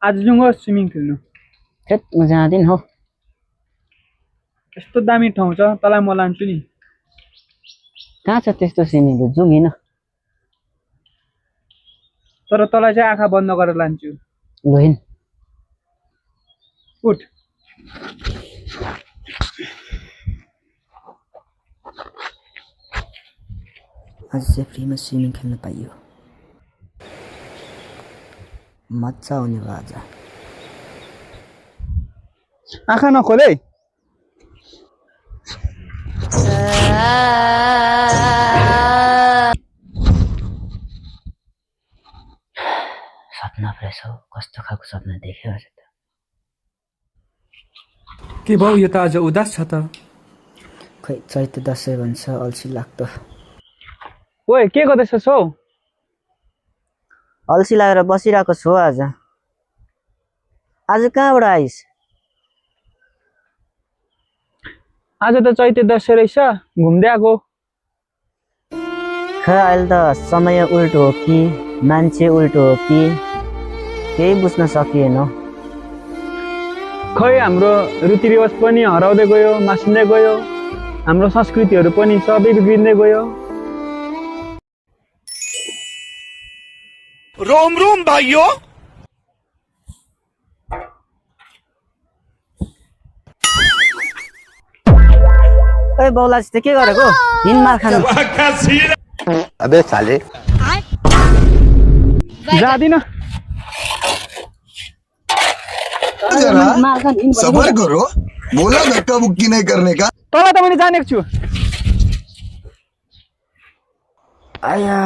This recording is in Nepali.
आज जाउँ स्विमिङ खेल्नु। हेट म जाँदिन हो। यस्तो दामी ठाउँ छ, तँलाई म लान्छु नि। कहाँ छ त्यस्तो स्विमिङ पुल? जाउँ हिँड। तर तँलाई चाहिँ आँखा बन्द गरेर लान्छु। ल हिँड। उठ। आज चाहिँ फ्रीमा स्विमिङ खेल्न पाइयो। मजा आउने भयो आज। आँखा नखोले। सपना फ्रेस हो। कस्तो खालको सपना देख्यो आज त। के भयो यो त आज उदास छ त? खै चैते दसैँ भन्छ अल्छी लाग्दो। ओए के गर्दैछस् हौ? अल्छी लागेर बसिरहेको छु आज। आज कहाँबाट आइस? आज त चैते दसैँ रहेछ, घुम्दै आएको। खै अहिले त समय उल्टो हो कि मान्छे उल्टो हो कि केही बुझ्न सकिएन। खै हाम्रो रीतिरिवाज पनि हराउँदै गयो, मासिँदै गयो। हाम्रो संस्कृतिहरू पनि सबै बिग्रिँदै गयो। रोम रोम भाइयों। ओए बौलाज त के गरेको? हिँड मार खानु। अबे साले जादिन। सबर करो, बोला धक्का बुक्की नहीं करने का। तँलाई त मैले जानेको छु। आया